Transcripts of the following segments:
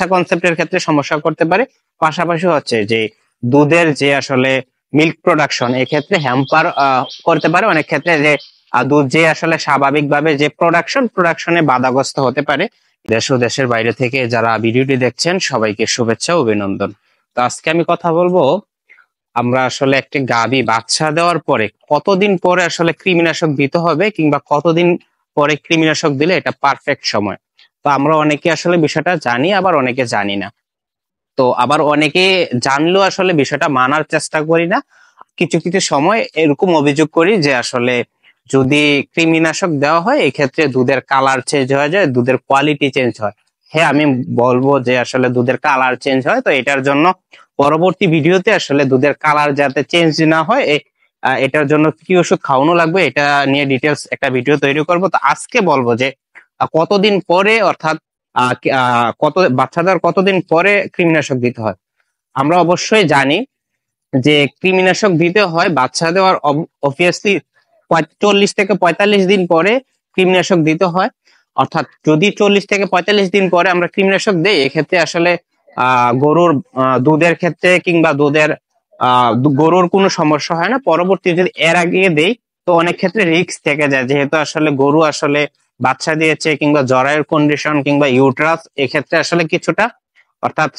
বাচ্চা কনসেপ্টের ক্ষেত্রে সমস্যা করতে পারে। পাশাপাশি হচ্ছে যে দুধের যে আসলে মিল্ক প্রোডাকশন এক্ষেত্রে হ্যাম্পার করতে পারে। অনেক ক্ষেত্রে যে দুধ যে আসলে স্বাভাবিকভাবে যে প্রোডাকশনে বাধাগ্রস্ত হতে পারে। দেশ ও দেশের বাইরে থেকে যারা ভিডিওটি দেখছেন সবাইকে শুভেচ্ছা ও অভিনন্দন। তো আজকে আমি কথা বলবো আমরা আসলে একটি গাভী বাচ্চা দেওয়ার পরে কতদিন পরে আসলে কৃমিনাশক দিতে হবে, কিংবা কতদিন পরে কৃমিনাশক দিলে এটা পারফেক্ট সময়। তো আমরা অনেকে আসলে বিষয়টা জানি, আবার অনেকে জানি না। তো আবার অনেকে জানলেও আসলে বিষয়টা মানার চেষ্টা করি না। কিছু কিছু সময় এরকম অভিযোগ করি যে আসলে যদি কৃমিনাশক দেওয়া হয় এক্ষেত্রে দুধের কালার চেঞ্জ হয়ে যায়, দুধের কোয়ালিটি চেঞ্জ হয়। হ্যাঁ, আমি বলবো যে আসলে দুধের কালার চেঞ্জ হয়, তো এটার জন্য পরবর্তী ভিডিওতে আসলে দুধের কালার যাতে চেঞ্জ না হয় এটার জন্য কি ওষুধ খাওয়ানো লাগবে এটা নিয়ে ডিটেলস একটা ভিডিও তৈরি করব। তো আজকে বলবো যে কতদিন পরে, অর্থাৎ কত বাচ্চাদের কতদিন পরে কৃমিনাশক দিতে হয়। আমরা অবশ্যই জানি যে কৃমিনাশক দিতে হয় বাচ্চা দেওয়ার অবভিয়াসলি 40 থেকে 45 দিন পরে কৃমিনাশক দিতে হয়। অর্থাৎ যদি 40 থেকে 45 দিন পরে আমরা কৃমিনাশক দেই এক্ষেত্রে আসলে গরুর দুধের ক্ষেত্রে কিংবা গরুর কোনো সমস্যা হয় না। পরবর্তী যদি এর আগে দেই তো অনেক ক্ষেত্রে রিস্ক থেকে যায়, যেহেতু আসলে গরু আসলে বাচ্চা দিয়েছে কিংবা জরায়ুর কন্ডিশন কিংবা ইউট্রাস এক্ষেত্রে আসলে কিছুটা, অর্থাৎ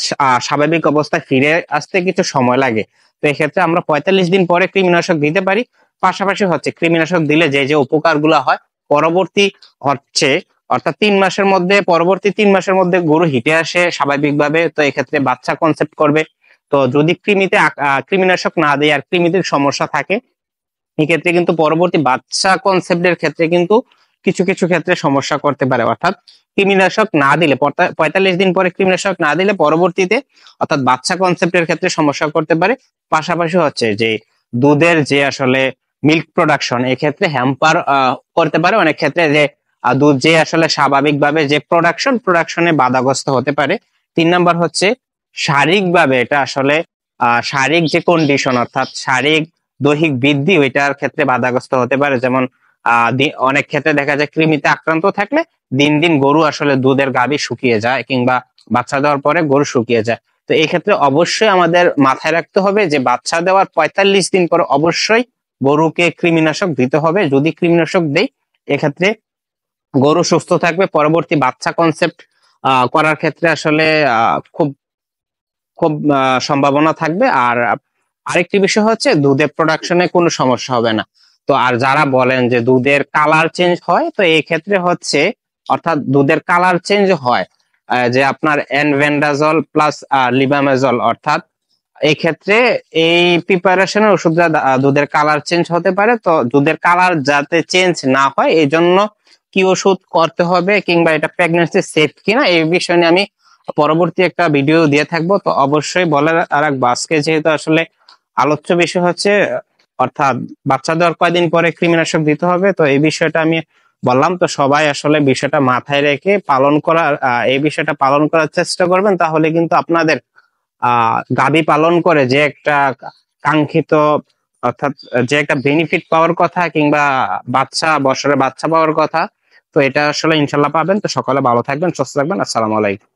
স্বাভাবিক অবস্থায় ফিরে আসতে কিছু সময় লাগে। তো এক্ষেত্রে আমরা 45 দিন পরে কৃমিনাশক দিতে পারি। পাশাপাশি হচ্ছে কৃমিনাশক দিলে যে যে উপকার গুলা হয় পরবর্তী হচ্ছে, অর্থাৎ 3 মাসের মধ্যে, পরবর্তী 3 মাসের মধ্যে গরু হিটে আসে স্বাভাবিকভাবে। তো এক্ষেত্রে বাচ্চা কনসেপ্ট করবে। তো যদি কৃমিনাশক না দেয় আর কৃমিতে সমস্যা থাকে এক্ষেত্রে কিন্তু পরবর্তী বাচ্চা কনসেপ্টের ক্ষেত্রে কিন্তু কিছু কিছু ক্ষেত্রে সমস্যা করতে পারে। অর্থাৎ কৃমিনাশক না দিলে 45 দিন পরে কৃমিনাশক না দিলে পরবর্তীতে অর্থাৎ বাচ্চা কনসেপ্টের ক্ষেত্রে সমস্যা করতে পারে। পাশাপাশি হচ্ছে যে দুধের যে আসলে মিল্ক প্রোডাকশন এক্ষেত্রে হ্যাম্পার করতে পারে। অনেক ক্ষেত্রে যে দুধ যে আসলে স্বাভাবিকভাবে যে প্রোডাকশনে বাধাগ্রস্ত হতে পারে। 3 নাম্বার হচ্ছে শারীরিকভাবে এটা আসলে শারীরিক যে কন্ডিশন, অর্থাৎ শারীরিক দৈহিক বৃদ্ধি ওইটার ক্ষেত্রে বাধাগ্রস্ত হতে পারে। যেমন অনেক ক্ষেত্রে দেখা যায় কৃমিতে আক্রান্ত থাকলে দিন দিন গরু আসলে দুধের গাভী শুকিয়ে যায়, কিংবা বাচ্চা দেওয়ার পরে গরু শুকিয়ে যায়। তো এই ক্ষেত্রে অবশ্যই আমাদের মাথায় রাখতে হবে যে বাচ্চা দেওয়ার 45 দিন পরে অবশ্যই গরুকে কৃমিনাশক দিতে হবে। যদি কৃমিনাশক দেই এক্ষেত্রে গরু সুস্থ থাকবে, পরবর্তী বাচ্চা কনসেপ্ট করার ক্ষেত্রে আসলে খুব খুব সম্ভাবনা থাকবে। আর আরেকটি বিষয় হচ্ছে দুধের প্রোডাকশনে কোনো সমস্যা হবে না। তো আর যারা বলেন যে দুধের কালার চেঞ্জ হয়, তো এই ক্ষেত্রে হচ্ছে অর্থাৎ দুধের কালার চেঞ্জ হয় যে আপনার এনভেন্ডাজল প্লাস লিবামেজল, অর্থাৎ এই ক্ষেত্রে এই প্রিপারেশনের ওষুধটা দুধের কালার চেঞ্জ হতে পারে। তো দুধের কালার যাতে চেঞ্জ না হয় এই জন্য কি ওষুধ করতে হবে কিংবা এটা প্রেগন্যান্সি সেফ কিনা এই বিষয় নিয়ে আমি পরবর্তী একটা ভিডিও দিয়ে থাকবো। তো অবশ্যই বলার আর এক বাসকে যেহেতু আসলে আলোচ্য বিষয় হচ্ছে, অর্থাৎ বাচ্চা দেওয়ার কয়দিন পরে কৃমিনাশক দিতে হবে, তো এই বিষয়টা আমি বললাম। তো সবাই আসলে বিষয়টা মাথায় রেখে এই বিষয়টা পালন করার চেষ্টা করবেন, তাহলে কিন্তু আপনাদের গাভী পালন করে যে একটা কাঙ্ক্ষিত, অর্থাৎ যে একটা বেনিফিট পাওয়ার কথা কিংবা বছরে বাচ্চা পাওয়ার কথা, তো এটা আসলে ইনশাল্লাহ পাবেন। তো সকলে ভালো থাকবেন, সুস্থ থাকবেন। আসসালামু আলাইকুম।